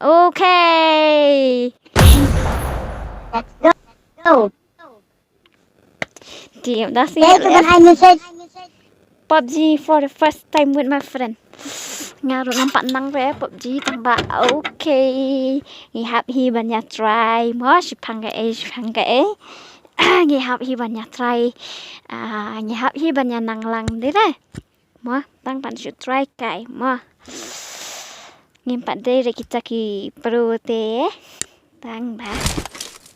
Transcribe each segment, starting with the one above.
Okay. Let's go. Game dah Saya siap tekan ya. I message. PUBG for the first time with my friend. Ngaruh nampak nang re PUBG tambah. Okay. Hi hap hi banyak try. Mo si pangga eh. Ngi hap hi banyak try. Ngi hap hi banyak nang lang đi đây. Mo tang pan should try kai. Mo. Ngimpat deh kita ki pro te. Tang ba.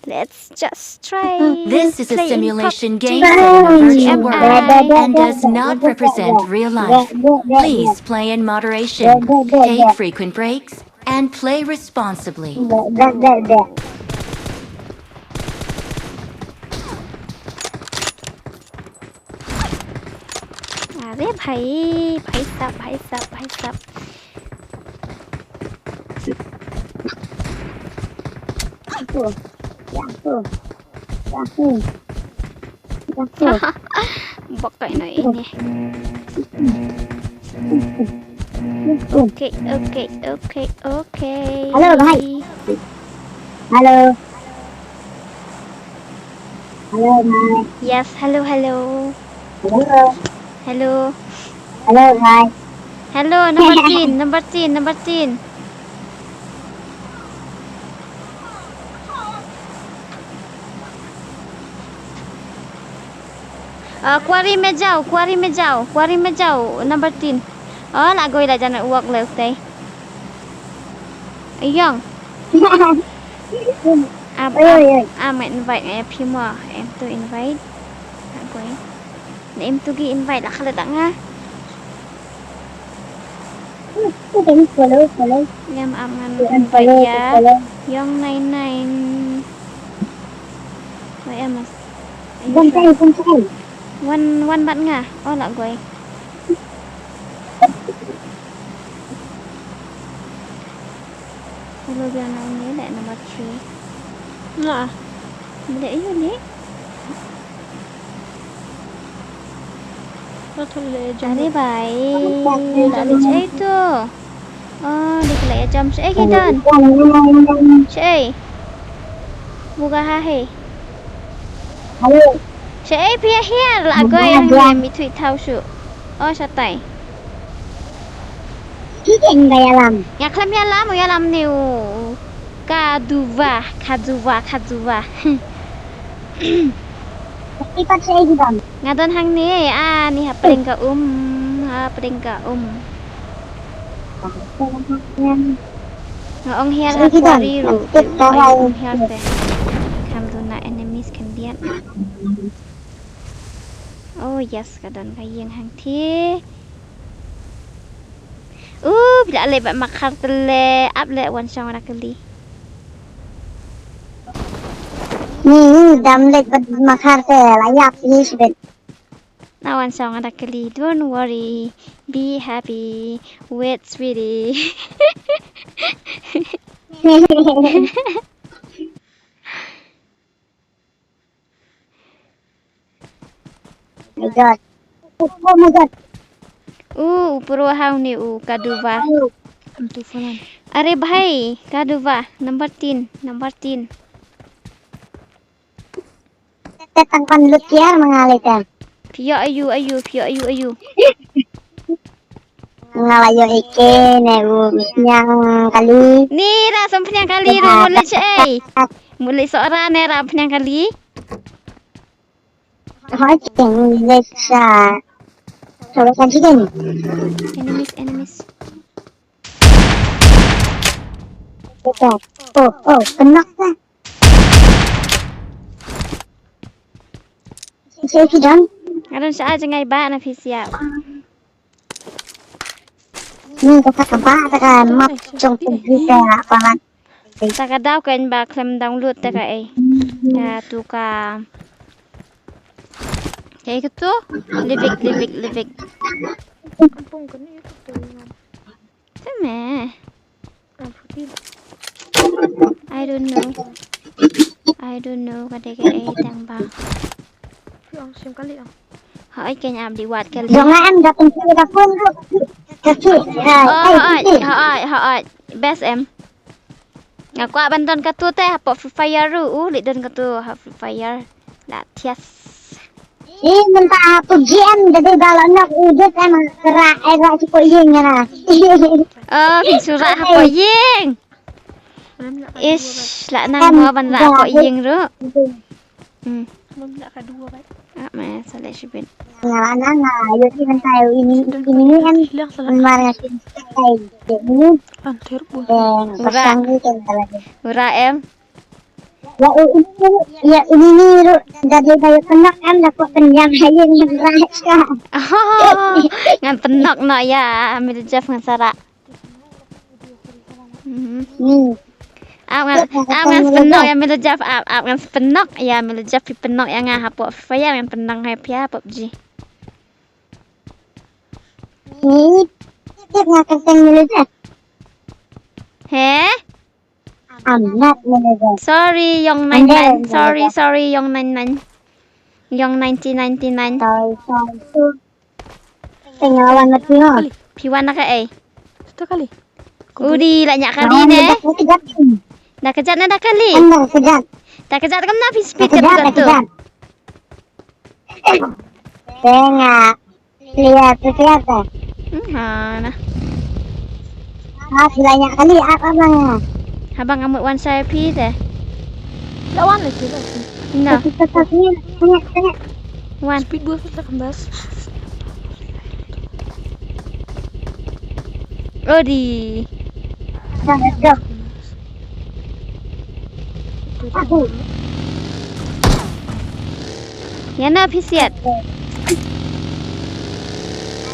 Let's just try. This is a play in simulation PUBG. game set in a virtual GMI. world and does not represent real life. Please play in moderation, take frequent breaks, and play responsibly. अरे भाई भाई साहब Pakai na ini. Okay. Halo, bhai. Halo. Halo, bhai. Yes, hello. Halo. Hello. Halo, bhai. Hello, number 10. Quarry में जाओ, number 10. Là gọi là jangan uak le tay. Ayong. Em invite em phim em tôi invite. Gọi. Em tôi ghi invite là khá đặng ha. Em invite ya. Yang này. Rồi em mà. One bạn nga. Là gọi. Hello biar nak ni nak number 3. Nah. Boleh you ni. Aरे भाई लाली cek tu. Di kelai jam cek kita. Cek. Buka hahe. Halo. Cek pia hian lah goi yang mi tweet tahu su. Satai. Kiking gaya lam. Ya klam ya lam ni. Kaduva. Ipat saya di bang. Ngadon hang ni ni hapring ka Ngaong hian aquari ro. Hian te. Kam tu na enemies kan dia. Oh yes kadon kayeng hang thi. Bila le ba makar tele up le wan song ra kali. Dam lek makar te layak is bet. Nawan song ra kali. Don't worry. Be happy. Wait sweetie. My god. Oh my god. Puro hau ni kaduva. Are bhai, kaduva number 10. Tetang panlut kiar mengalihkan. Pio ayu. Ngalayo ike nebu yang kali. Ni lah sampnya kali ro mulai cai. Mulai seorang ni rapnya kali. Hacing leksa. Coba sajikan. Enemies. Betul. Oh, kena kan. Saya sedang. Aron sa jangai ba na fisiap. Kakak map trong kita paman. Taka daw kan ba klem download taka Ya tu ka. Kayak gitu. Livik. Sama. I don't know kadang tang ba. Hỏi cái nhà đi quạt cái Jangan em datang ke dapur. Kaki. Hỏi best em. Aku bantuan ka tu teh apa Free Fire ru li don ka tu Free Fire. Lah tias. Minta pujian jadi kalau nak udah emang gerak cukup ying na. Oh, surat apa ying? Ish, lah nang mo ban ra apa ying ru. Belum nak kedua baik. Ma salah sibin. Yuk kan tahu ini kan Hilang salah. kemarin ini Antir pun. pasang itu lagi. Ura em. Ini nih dari kayu penak em dapat penjam aja yang rahasia. Oh, ngan penok no ya, ambil Jeff ngan Sarah. Ngan penok ya ambil Jeff, ngan penok ya ambil Jeff penok yang ngah apa fire ngan penang happy ya PUBG. Ini dia nggak keseng militer. He? I'm not militer. Sorry, Yong 99. Sorry, Yong 99. Yong 1999. Sorry. Pengalaman mati no. Piwan na ka eh. Satu kali. Udi, banyak kali ne. Dah kejat na dah kali. Anda kejat. Dah kejat kam na speed ka tu. Tengah. Lihat. Ha na. Banyak kali apa bang? Habang amut one saya pi teh. Lawan lagi lah. No, Tengah. one. Speed 2 kita kembas. Udi. Aku. Ya na pisiat.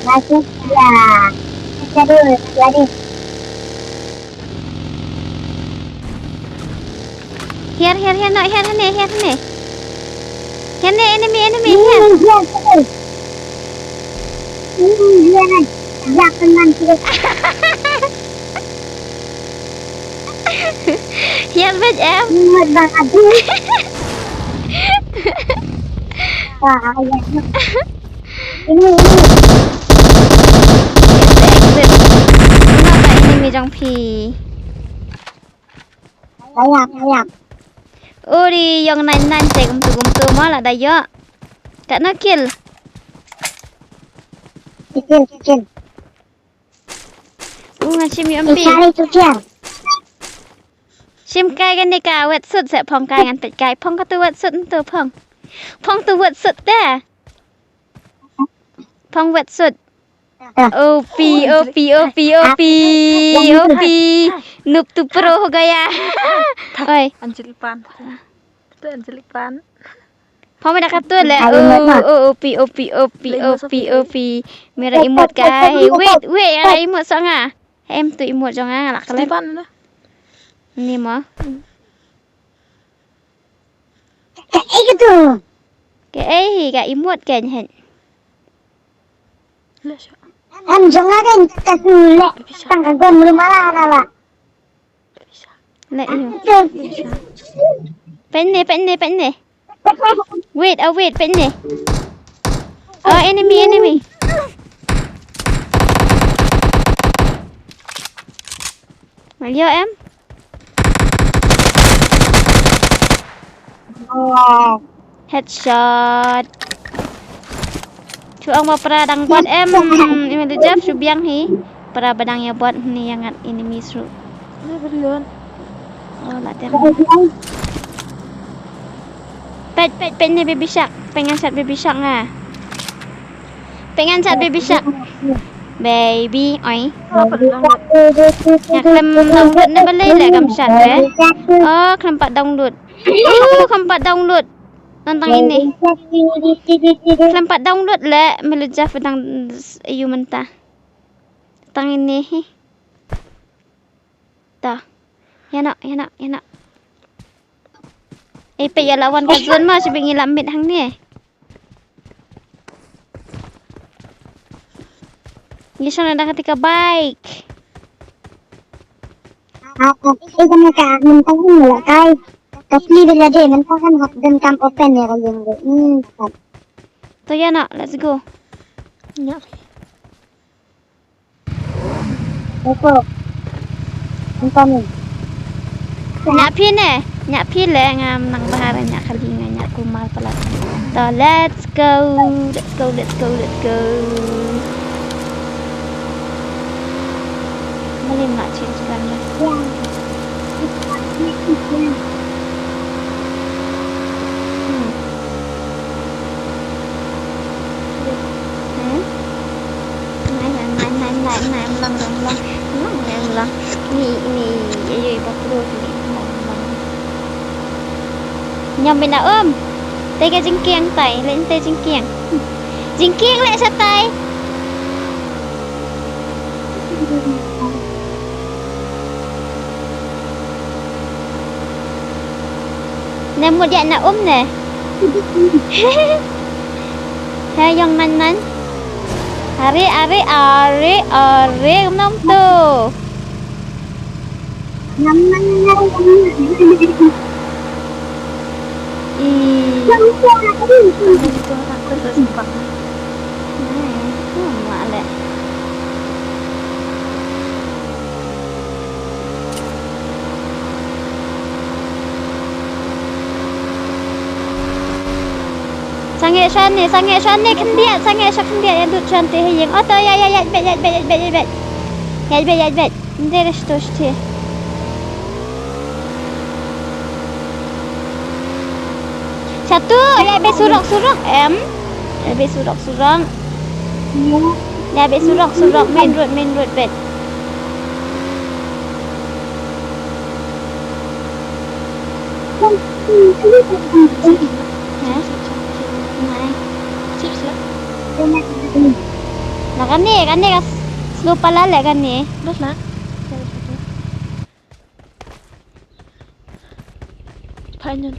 Masuk ya. Jadi. Here no, here ne. Here ne enemy here. Jangan nanti. Here bet em. Muat banget. Wah, ini. Exit. Kenapa enemy jong pi? Layak. Uri yang 99 cek gum tu malah dah ya. Tak nak kill. Kecil. Ngashim yu ambil. Cari tu dia. Shim kai kan ni ka wet sud se phong kai ngan pet kai phong ka tu wet sud tu phong. Phong tu wet sud dah. Phong wet sud. OP. Noob tu pro ho gaya. Oi. Anjelik pan. Itu anjelik pan. พอไม่ได้กระตุ้นแล้วโอปีมีอะไรอีหมดกันเวทอะไรอีหมดสองอ่ะเอ็มตัวอีหมดจังอ่ะหลักอะไร Pan na. นี่มั้ง Kayak gitu. แกเอ้ยกับอีหมดแกเห็น Lah siya. Jangan kan kasulek. Tangkang gon belum malah lah. และอีเป็นเนี่ยเวทเอาเวทเป็นเนี่ยenemy มาเยอะเอ็ม headshot chuang ma pradang buat em ini tu jap subiang hi pra badang ya buat ni yang enemy seru Lah berian. oh lah tem pet ni baby shark pengen shot baby shark ah pengen shot baby shark baby oi Apa lang? yang klem download ni boleh lah kam shot oh kelempat download tentang ini kelempat download lah melejah pedang ayu mentah tentang ini dah ya nak pe ya lawan ka zon ma sibi ngilam mit hang ni ni sana dah ketika baik Itu mereka mentang nggak kai. Tapi dia jadi mentang kan hak dan camp open ya kalau yang to ya nak let's go Nya. Opo. Mentang ni. Nyak pin nyak pin le ngam nang bahar nyak kalinga nyak kumal pelat. So let's go. Boleh nak change gambar. Lang. Ni ay bakro ni. Nhầm mình đã ôm. Tay cái chính kiêng tay lên tay chính kiêng. Chính kiêng lại sao tay? Nè một dạng là ôm nè. Hay dòng năn. Are nông tu. Sange shan ne khăn điện ya dut shan te hayeng oto ya bet ndere shtoshte satu ya be surok em ya be surok ya be surok main road bet Nah kan ni lupa lale kan ni. Đất lá. Phải nhân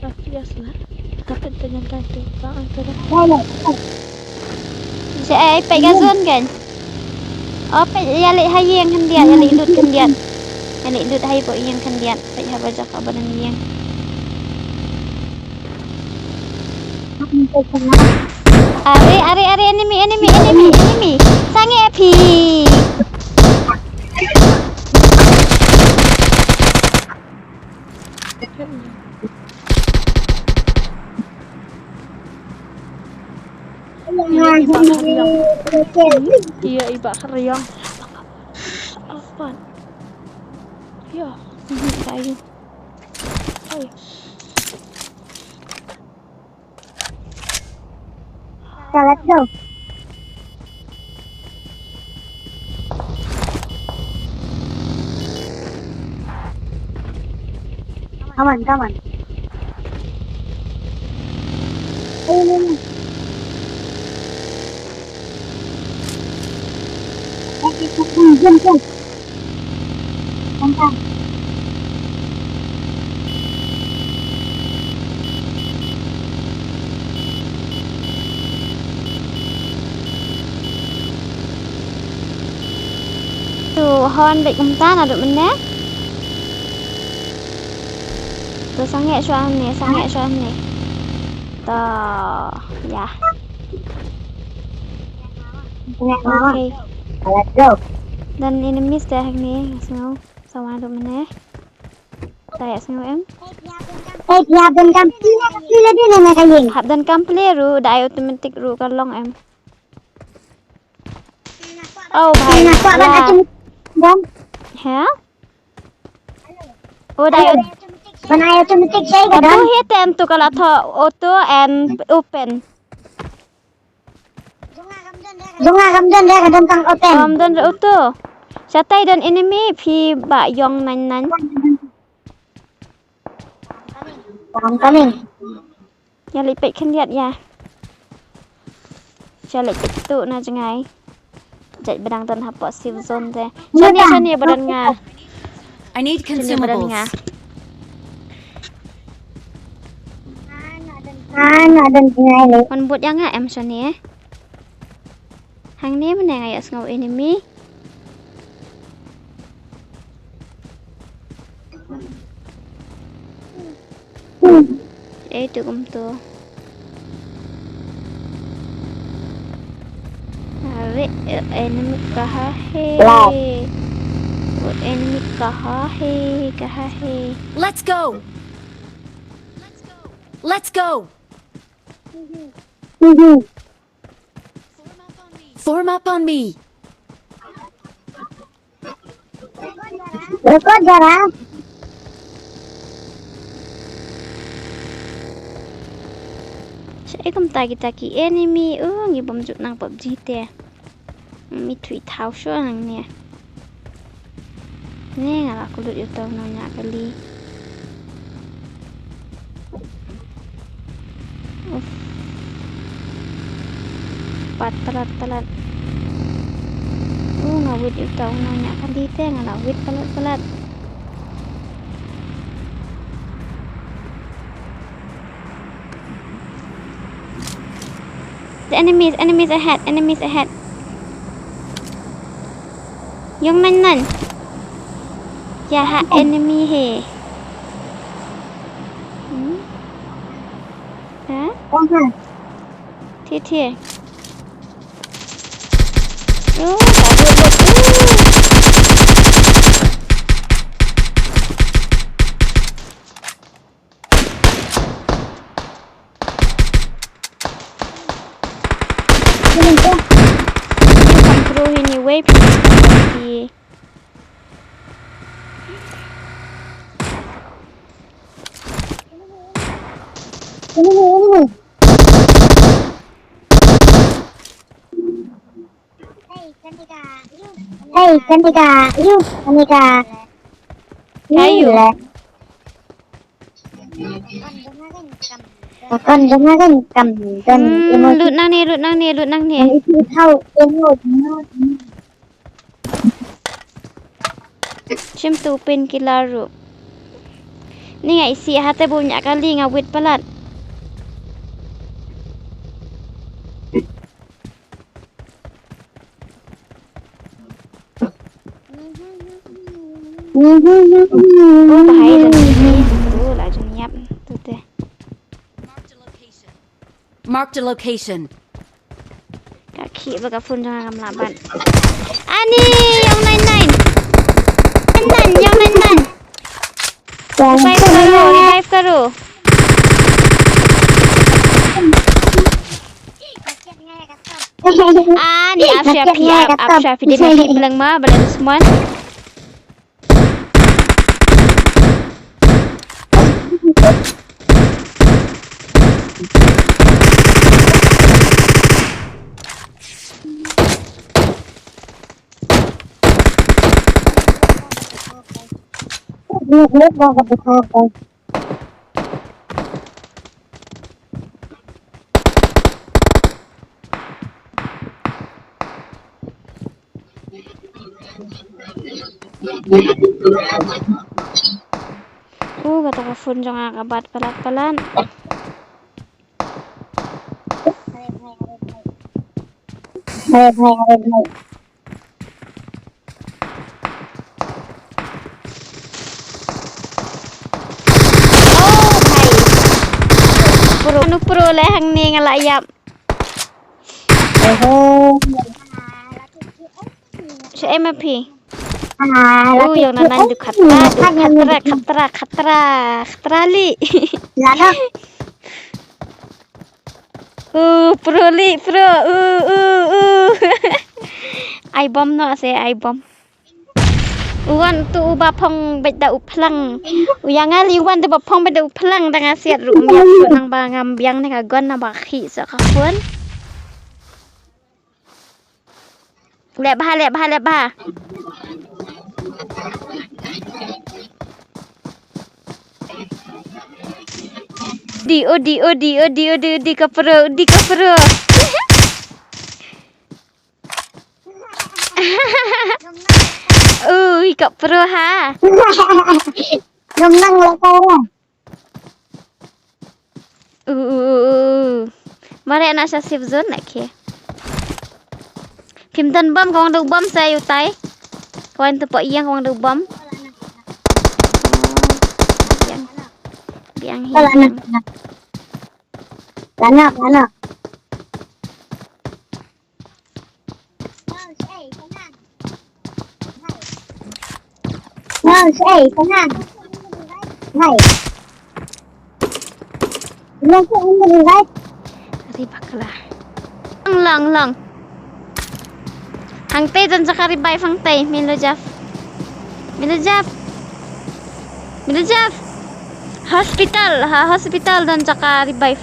và phía lá. Tapi dengan kaki bang antara. Sẽ pe gazon kan. Oh pe ya le hayeng kan dia ya le lut kan dia. Ya le lut hay bo yang kan dia. Pe ha baca kabaran yang. Are enemy. Sange api. Iya iba keriang. Apa? Ya, Kayu. ay. Let's go. Come on. Jump. Mantap. Tu hon bek umtan ada mana? Tu sange suan ni. Tu ya. Okay. Let's go. Dan enemies dah ni semua sama ada mana? Saya semua em. Ya ben kam pila dia nak kayeng. Hab dan kample ru dai automatic ru kalong em. Oh bhai. Nak kuat kan acung. Bom. Ha? Oh dai Banai automatic saya auto kan. hit em tu kalau tho auto and open. Zonga kamdan dia kadang tang open. Dan auto. Satai dan enemy phi ba yong nan. Coming. Ya lệ pek kan lihat ya. Cha lệ pek tu na jangai. Jat bedang tan hapok save zone te. Sani badan nga. I need Sani badan nga. Ada ngai le. Man buat yang nga em sani Hang ni mana nga yas ngau enemy. Tu kum tu. Are enemy kaha he. enemy kahahe kahahe. Let's go! Let's go! Form up on me! रुको जरा Saya kum taki enemy ngi bom juk nang PUBG te. Mi thui thau sho nang ne. Ne ngala kulut yu tau nang nya kali. Uff. Telat. Ngawit yu tau nang nya kali te ngala wit telat. The enemies ahead. Yung nan. Ya ha enemy he. Hả? con hả Thiệt. Cả mình có come through anyway thì ini hey Kanika Ayo. con giống nó gần cầm gần lụt năng nè itu thau em ngồi Chim tu pin kilaru. Ni ngai si hate bunyak kali ngawit pelat. Bahaya dah ni. Lah jeniap tu teh. Marked a location. Kaki berkafun jangan kamlaban. Ani yang nine. Yang nine. Revive karo. Ni Afshafi dia nak bilang mah badan semua. nước vào gặp được không Kata kafun jangan kabat pelan-pelan. Hai. Pro le hang ni ngalayap. Si MP. Yang nanan du khatra li. Lana. Pro. I bomb no se I bomb. Uwan tu bapong beda uplang. Uyang ali uwan tu bapong beda uplang dengan siat rum ya nang bangam biang ni kagon na bakhi sa kafun. Lep bah. Di kapro. Kak pro ha. Ngâm năng lại câu à. Mari anak saya safe zone nak ke. Kimtan bom kau ada bom saya utai. Kau yang tempat yang kau ada bom. Biang hilang. Lana. Hey, tenang. Hai. Belum tu ini right. Ribaklah. Lang. Hang tay dyan sa karibay fang tay. Milo Jeff. Hospital dyan sa karibay.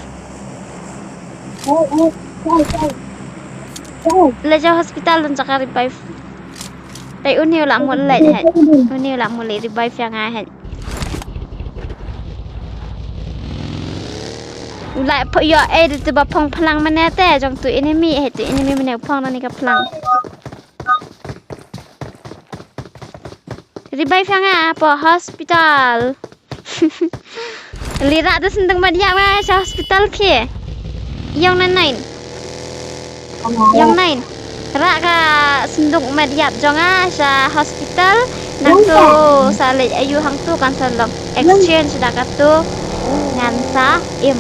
Leja hospital dyan sa karibay. Tay uniw lang mo ulit. Uniw lang mo ulit. Revive yang ahead. Lại po yo itu ba phong plang manete jong tu enemy mana phong na ni ka plang. Revive yang apa hospital. Lira tu sendeng badia ma sa hospital ke. Yang nain. Ra ka sendung mediap jonga sa hospital nang tu sa le ayu hang tu kan sa long exchange dak tu ngan sa im.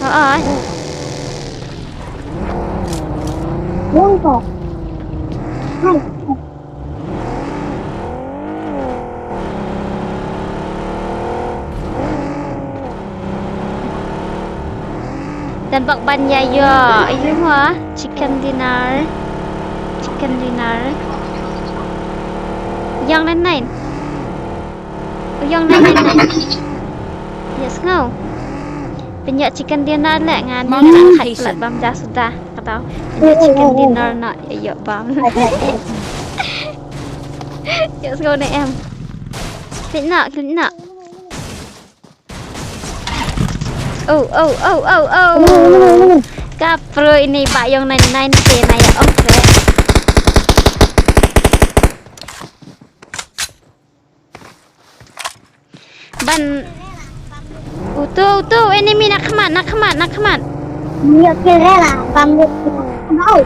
Hai. Dan bak banya yo, ayo ha, chicken dinner. Yang lain. Yes ngau. Penyak chicken dinner lah ngan nak khat pelat bam dah sudah kata. Penyak chicken dinner nak ayo bam. Yes ngau ni em. Klik nak. Oh. Kapro ini Pak yang 99 ke na ya ongkre. Ban Utu enemy nak kemat. Niyo kira lah, bambu. Mau.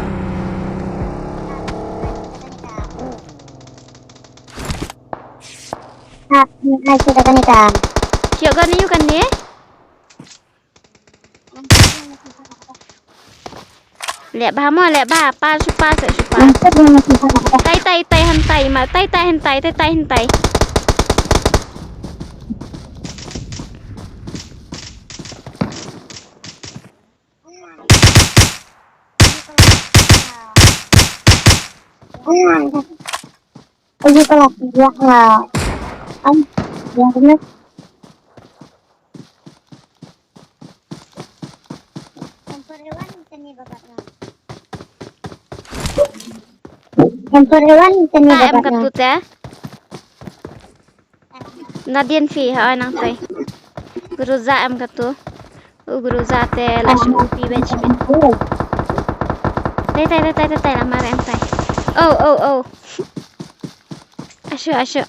Hai sudah kan kita. Siap kan you kan ni? Lihat bah, pa supa. Tai hentai. Ayo kelas 3 lah. Yang benar. Campur hewan tani Em babaknya. katut ya. Nadian fi ha nang tai. Guruza em katu. Guruza te la shupi bench bin. Tai la mare em tai. Oh. Asyo.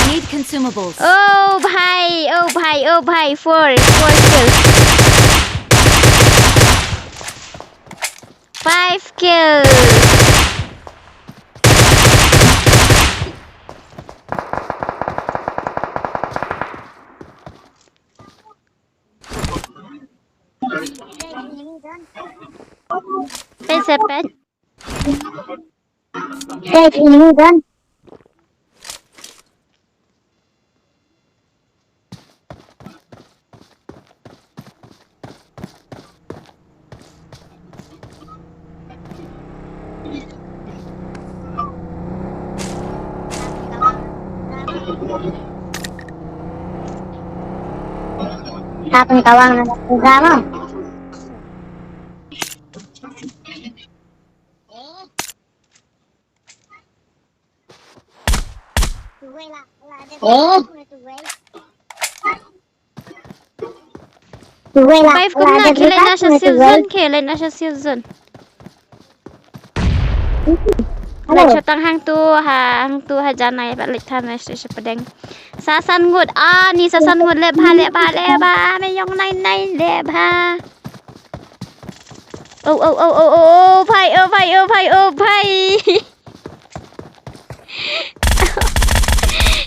Need consumables. Oh bhai. Four kills. 5 kills. Seven. Guys, ini kan. Apa nih kawan? Drama. Five ko na, kailan na siya season. Like tang hang tu ha janai balik tanah siya pedeng. Sasan ngud ni sasan ngud lebha me yong nai lebha. Oh bhai.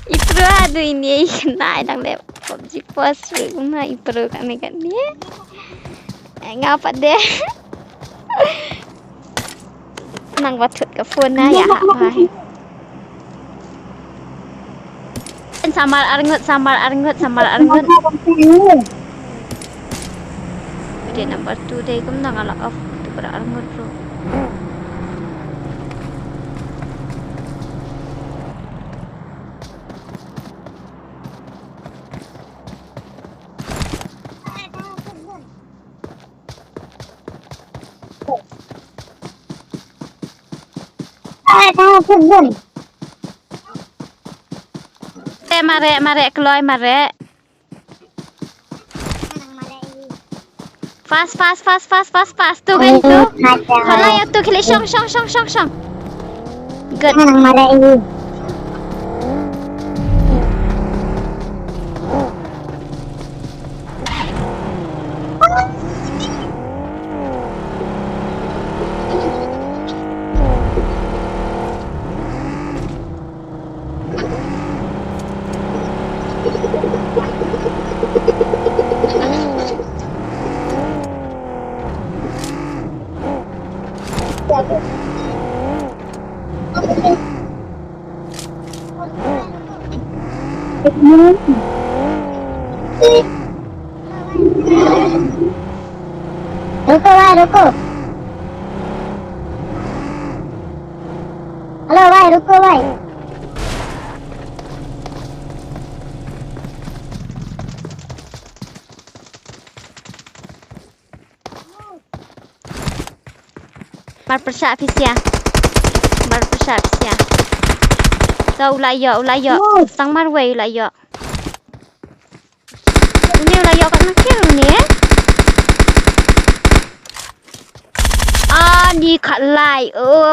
Ipro adu ini kena dang lep PUBG post rumah ipro kan ni. Ngapa deh? nang watut ka phone na ya bai samar arngut dia number 2 dai kum nang ala off tu ber arngut bro mare keloy mare fast tu kan tu kalau yang tu klik shong good Nang mare ini. रुको हेलो भाई रुको भाई berpersak Fisia so ulai yo sang marway ulai yo ini ulai yo kat nakir ni đi khát lại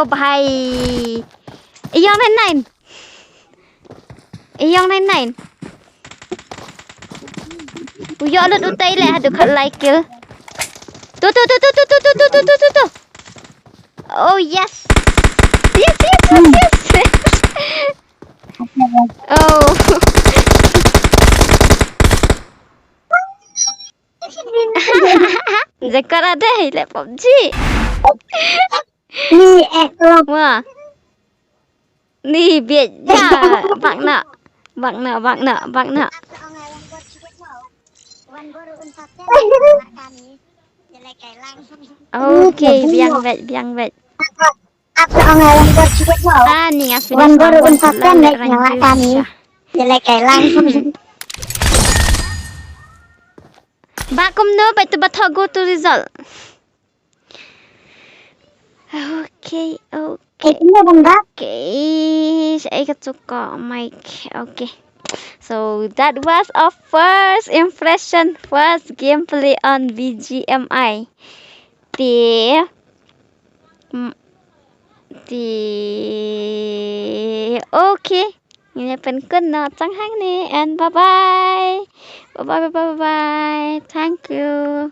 भाई yang này uyo lut utai le hadu khát lại kil tu oh yes oh Zakar ada le PUBG ni ekor wah ni biệt ya bạn nợ ok biang vậy aku orang yang bercukup mau ni ngasih wan baru umpatkan naik nyala kami jelek kayak langsung Bakum no but go to result okay ini benda saya kecuka mic okay so that was our first impression first gameplay on BGMI okay ini pengen no chẳng hạn ni and bye bye thank you